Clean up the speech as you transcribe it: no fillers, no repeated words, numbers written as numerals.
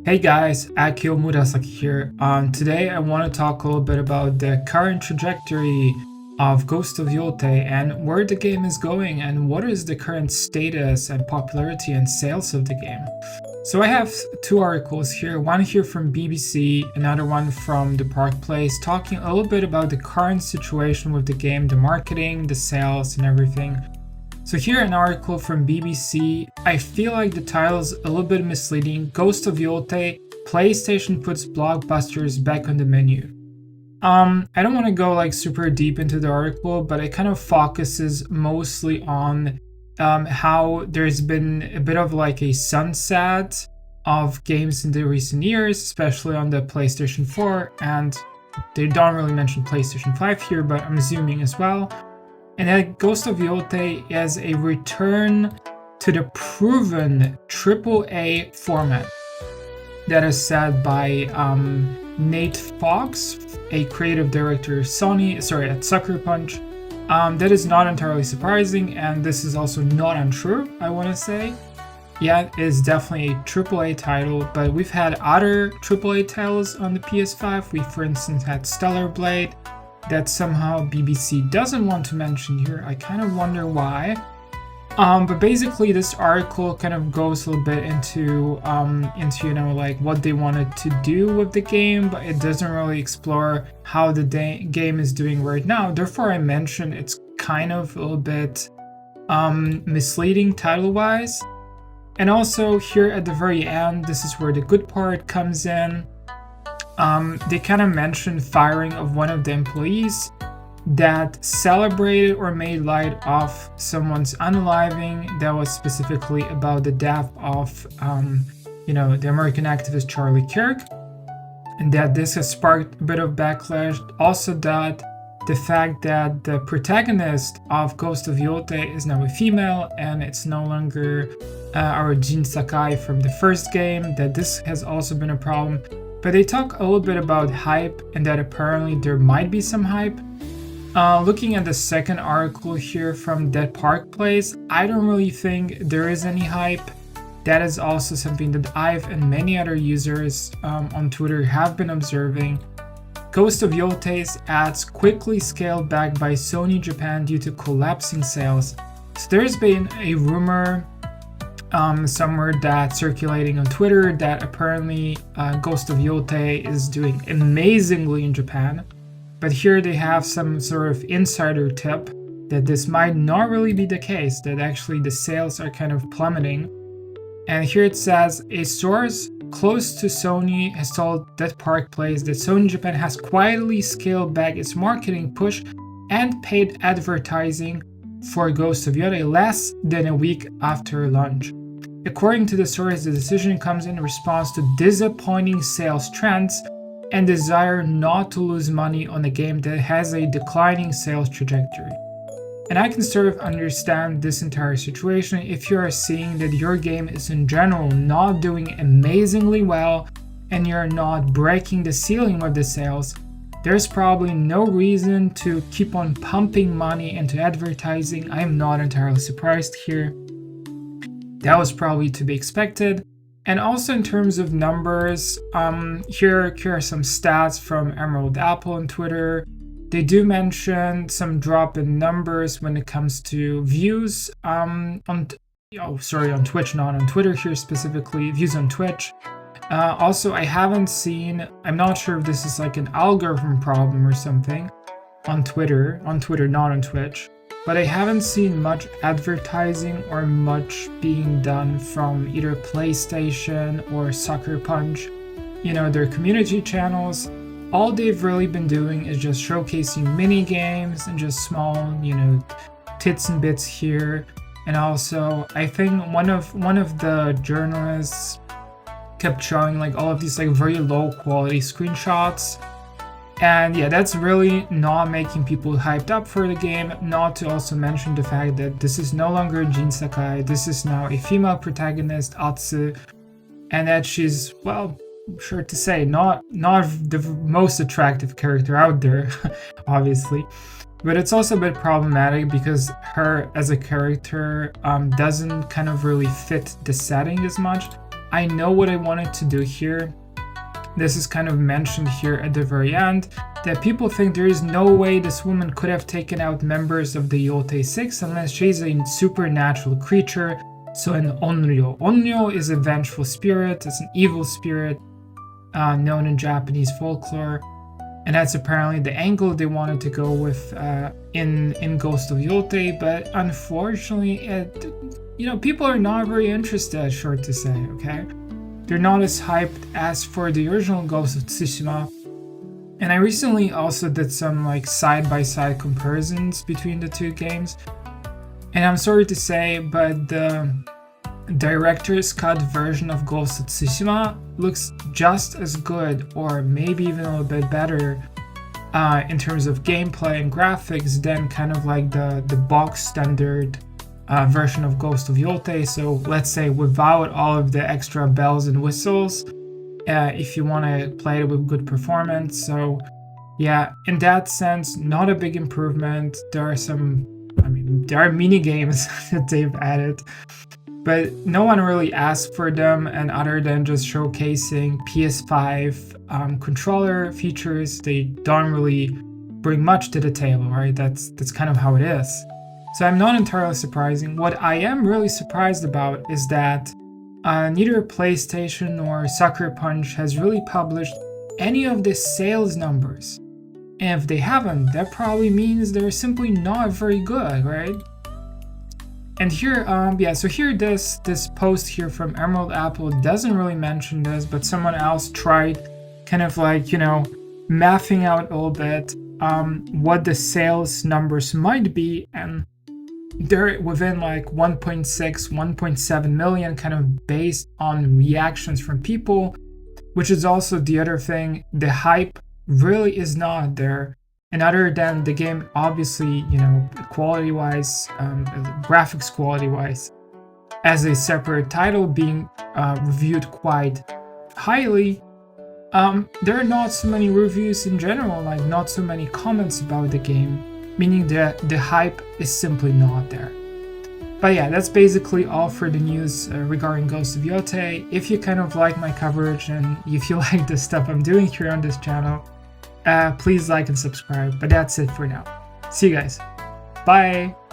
Hey guys, Akio Murasaki here. Today I want to talk a little bit about the current trajectory of Ghost of Yotei and where the game is going and what is the current status and popularity and sales of the game. So I have two articles here, one here from BBC, another one from the Park Place, talking a little bit about the current situation with the game, the marketing, the sales and everything. So here an article from BBC. I feel like the title is a little bit misleading. Ghost of Yotei, PlayStation puts blockbusters back on the menu. I don't want to go like super deep into the article, but it kind of focuses mostly on how there's been a bit of like a sunset of games in the recent years, especially on the PlayStation 4, and they don't really mention PlayStation 5 here, but I'm assuming as well. And that Ghost of Yotei is a return to the proven AAA format that is said by Nate Fox, a creative director at Sucker Punch. That is not entirely surprising, and this is also not untrue, I want to say. Yeah, it is definitely a AAA title, but we've had other AAA titles on the PS5. We, for instance, had Stellar Blade, that somehow BBC doesn't want to mention here. I kind of wonder why. But basically this article kind of goes a little bit into like what they wanted to do with the game, but it doesn't really explore how the game is doing right now. Therefore I mentioned it's kind of a little bit misleading title-wise. And also here at the very end, this is where the good part comes in. They kind of mentioned firing of one of the employees that celebrated or made light of someone's unaliving. That was specifically about the death of, the American activist Charlie Kirk, and that this has sparked a bit of backlash. Also, that the fact that the protagonist of Ghost of Yotei is now a female and it's no longer our Jin Sakai from the first game, that this has also been a problem. But they talk a little bit about hype and that apparently there might be some hype. Looking at the second article here from Dead Park Place, I don't really think there is any hype. That is also something that I've and many other users on Twitter have been observing. Ghost of Yotei's ads quickly scaled back by Sony Japan due to collapsing sales. So there's been a rumor somewhere that's circulating on Twitter that apparently Ghost of Yotei is doing amazingly in Japan, but here they have some sort of insider tip that this might not really be the case, that actually the sales are kind of plummeting. And here it says, a source close to Sony has told Dead Park Place that Sony Japan has quietly scaled back its marketing push and paid advertising for Ghost of Yotei less than a week after launch. According to the source, the decision comes in response to disappointing sales trends and desire not to lose money on a game that has a declining sales trajectory. And I can sort of understand this entire situation if you are seeing that your game is in general not doing amazingly well and you're not breaking the ceiling with the sales. There's probably no reason to keep on pumping money into advertising. I am not entirely surprised here. That was probably to be expected. And also in terms of numbers, here are some stats from Emerald Apple on Twitter. They do mention some drop in numbers when it comes to views on Twitch, not on Twitter here specifically, views on Twitch. Also, I'm not sure if this is like an algorithm problem or something on Twitter, not on Twitch. But I haven't seen much advertising or much being done from either PlayStation or Sucker Punch, their community channels. All they've really been doing is just showcasing mini games and just small, tits and bits here. And also, I think one of the journalists kept showing like all of these like very low quality screenshots. And yeah, that's really not making people hyped up for the game. Not to also mention the fact that this is no longer Jin Sakai. This is now a female protagonist, Atsu, and that she's, well, sure to say, not the most attractive character out there, obviously. But it's also a bit problematic because her as a character doesn't kind of really fit the setting as much. I know what I wanted to do here. This is kind of mentioned here at the very end, that people think there is no way this woman could have taken out members of the Yotei 6 unless she's a supernatural creature, so an Onryo. Onryo is a vengeful spirit, it's an evil spirit known in Japanese folklore, and that's apparently the angle they wanted to go with in Ghost of Yotei, but unfortunately, people are not very interested, short to say, okay? They're not as hyped as for the original Ghost of Tsushima. And I recently also did some like side-by-side comparisons between the two games. And I'm sorry to say, but the director's cut version of Ghost of Tsushima looks just as good, or maybe even a little bit better in terms of gameplay and graphics than kind of like the box standard version of Ghost of Yotei. So let's say without all of the extra bells and whistles, if you want to play it with good performance. So yeah, in that sense, not a big improvement. There are mini games that they've added, but no one really asked for them, and other than just showcasing PS5 controller features, they don't really bring much to the table, right? That's kind of how it is. So I'm not entirely surprising. What I am really surprised about is that neither PlayStation nor Sucker Punch has really published any of the sales numbers. And if they haven't, that probably means they're simply not very good, right? And here, so here this post here from Emerald Apple doesn't really mention this, but someone else tried kind of like, mathing out a little bit what the sales numbers might be, and they're within like 1.6, 1.7 million, kind of based on reactions from people, which is also the other thing. The hype really is not there. And other than the game, obviously, quality-wise, graphics quality-wise, as a separate title being reviewed quite highly, there are not so many reviews in general, like not so many comments about the game, meaning that the hype is simply not there. But yeah, that's basically all for the news regarding Ghost of Yotei. If you kind of like my coverage and if you like the stuff I'm doing here on this channel, please like and subscribe. But that's it for now. See you guys. Bye!